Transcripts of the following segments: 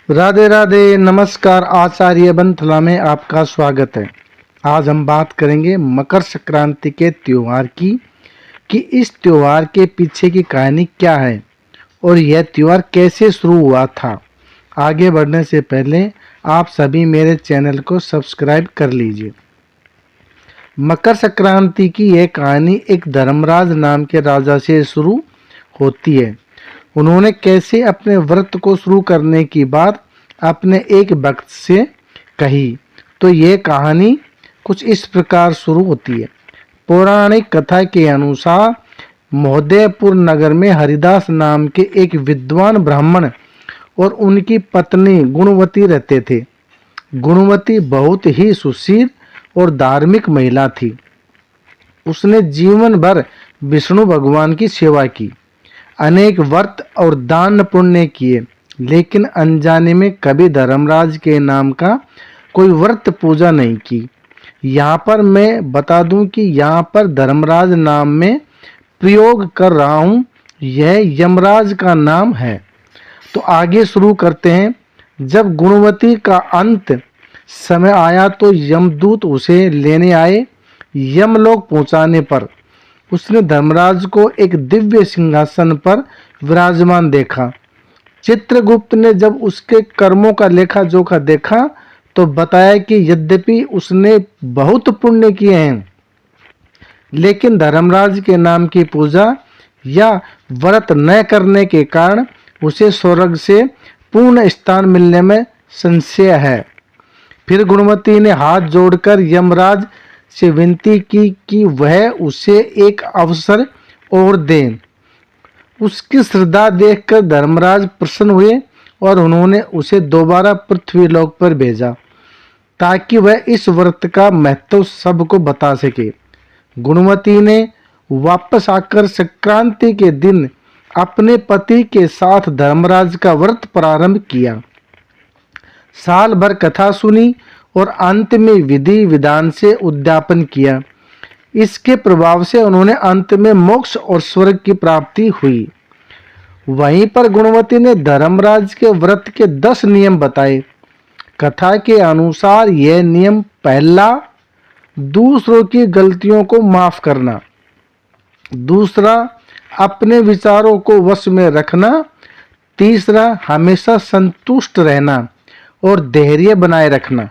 राधे राधे, नमस्कार। आचार्य बंथला में आपका स्वागत है। आज हम बात करेंगे मकर संक्रांति के त्योहार की कि इस त्योहार के पीछे की कहानी क्या है और यह त्योहार कैसे शुरू हुआ था। आगे बढ़ने से पहले आप सभी मेरे चैनल को सब्सक्राइब कर लीजिए। मकर संक्रांति की यह कहानी एक धर्मराज नाम के राजा से शुरू होती है। उन्होंने कैसे अपने व्रत को शुरू करने की बात अपने एक भक्त से कही तो यह कहानी कुछ इस प्रकार शुरू होती है। पौराणिक कथा के अनुसार महोदयपुर नगर में हरिदास नाम के एक विद्वान ब्राह्मण और उनकी पत्नी गुणवती रहते थे। गुणवती बहुत ही सुशील और धार्मिक महिला थी। उसने जीवन भर विष्णु भगवान की सेवा की, अनेक व्रत और दान पुण्य किए, लेकिन अनजाने में कभी धर्मराज के नाम का कोई व्रत पूजा नहीं की। यहाँ पर मैं बता दूं कि यहाँ पर धर्मराज नाम में प्रयोग कर रहा हूँ, यह यमराज का नाम है। तो आगे शुरू करते हैं। जब गुणवती का अंत समय आया तो यमदूत उसे लेने आए। यमलोक पहुंचाने पर उसने धर्मराज को एक दिव्य सिंहासन पर विराजमान देखा। चित्रगुप्त ने जब उसके कर्मों का लेखा जोखा देखा तो बताया कि यद्यपि उसने बहुत पुण्य किए हैं, लेकिन धर्मराज के नाम की पूजा या व्रत न करने के कारण उसे स्वर्ग से पूर्ण स्थान मिलने में संशय है। फिर गुणवती ने हाथ जोड़कर यमराज से विनती की कि वह उसे एक अवसर और दें। उसकी श्रद्धा देखकर धर्मराज प्रसन्न हुए और उन्होंने उसे दोबारा पृथ्वीलोक पर भेजा ताकि वह इस व्रत का महत्व सबको बता सके। गुणवती ने वापस आकर संक्रांति के दिन अपने पति के साथ धर्मराज का व्रत प्रारंभ किया। साल भर कथा सुनी और अंत में विधि विधान से उद्यापन किया। इसके प्रभाव से उन्होंने अंत में मोक्ष और स्वर्ग की प्राप्ति हुई। वहीं पर गुणवती ने धर्मराज के व्रत के 10 नियम बताए। कथा के अनुसार यह नियम: पहला, दूसरों की गलतियों को माफ करना। दूसरा, अपने विचारों को वश में रखना। तीसरा, हमेशा संतुष्ट रहना और धैर्य बनाए रखना।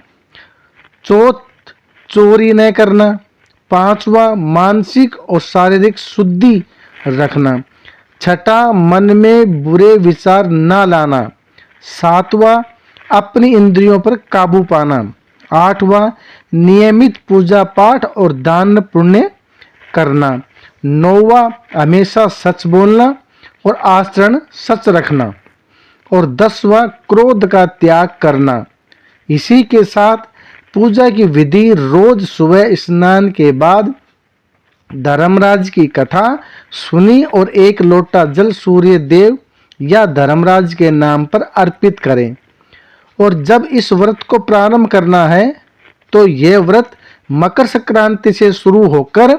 चौथ, चोरी न करना। पांचवा, मानसिक और शारीरिक शुद्धि रखना। छठा, मन में बुरे विचार न लाना। सातवां, अपनी इंद्रियों पर काबू पाना। आठवां, नियमित पूजा पाठ और दान पुण्य करना। नौवां, हमेशा सच बोलना और आचरण सच रखना। और 10वां, क्रोध का त्याग करना। इसी के साथ पूजा की विधि: रोज सुबह स्नान के बाद धर्मराज की कथा सुनी और एक लोटा जल सूर्य देव या धर्मराज के नाम पर अर्पित करें। और जब इस व्रत को प्रारंभ करना है तो यह व्रत मकर संक्रांति से शुरू होकर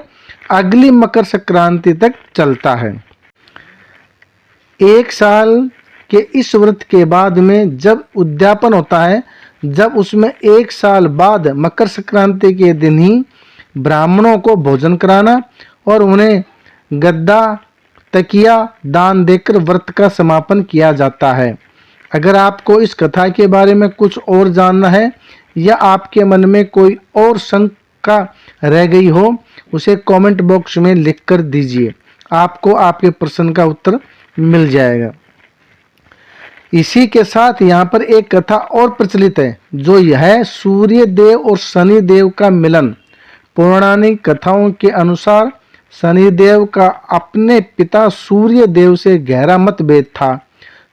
अगली मकर संक्रांति तक चलता है। एक साल के इस व्रत के बाद में जब उद्यापन होता है, जब उसमें एक साल बाद मकर संक्रांति के दिन ही ब्राह्मणों को भोजन कराना और उन्हें गद्दा तकिया दान देकर व्रत का समापन किया जाता है। अगर आपको इस कथा के बारे में कुछ और जानना है या आपके मन में कोई और शंका रह गई हो, उसे कमेंट बॉक्स में लिख कर दीजिए। आपको आपके प्रश्न का उत्तर मिल जाएगा। इसी के साथ यहाँ पर एक कथा और प्रचलित है, जो यह है सूर्य देव और शनि देव का मिलन। पौराणिक कथाओं के अनुसार शनिदेव का अपने पिता सूर्य देव से गहरा मतभेद था।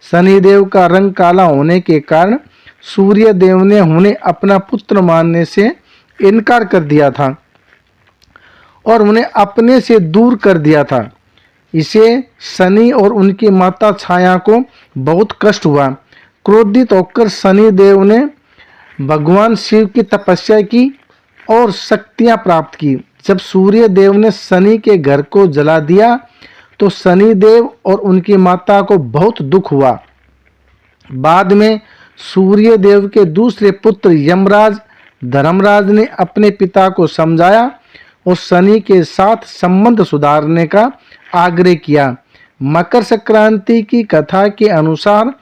शनिदेव का रंग काला होने के कारण सूर्य देव ने उन्हें अपना पुत्र मानने से इनकार कर दिया था और उन्हें अपने से दूर कर दिया था। इसे शनि और उनकी माता छाया को बहुत कष्ट हुआ। क्रोधित होकर शनि देव ने भगवान शिव की तपस्या की और शक्तियां प्राप्त की। जब सूर्य देव ने शनि के घर को जला दिया तो शनि देव और उनकी माता को बहुत दुख हुआ। बाद में सूर्य देव के दूसरे पुत्र यमराज धर्मराज ने अपने पिता को समझाया और शनि के साथ संबंध सुधारने का आग्रह किया। मकर संक्रांति की कथा के अनुसार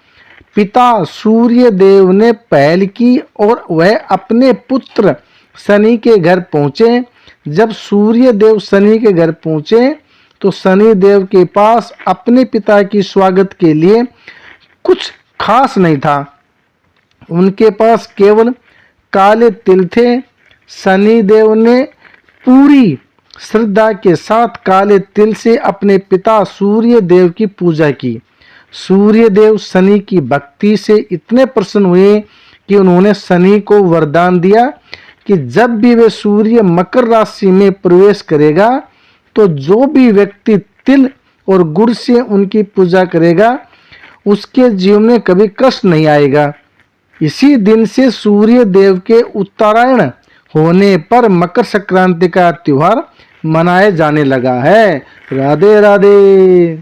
पिता सूर्य देव ने पहल की और वह अपने पुत्र शनि के घर पहुंचे। जब सूर्य देव शनि के घर पहुंचे तो शनि देव के पास अपने पिता की स्वागत के लिए कुछ खास नहीं था। उनके पास केवल काले तिल थे। शनि देव ने पूरी श्रद्धा के साथ काले तिल से अपने पिता सूर्य देव की पूजा की। सूर्य देव शनि की भक्ति से इतने प्रसन्न हुए कि उन्होंने शनि को वरदान दिया कि जब भी वे सूर्य मकर राशि में प्रवेश करेगा तो जो भी व्यक्ति तिल और गुड़ से उनकी पूजा करेगा उसके जीवन में कभी कष्ट नहीं आएगा। इसी दिन से सूर्य देव के उत्तरायण होने पर मकर संक्रांति का त्योहार मनाया जाने लगा है। राधे राधे।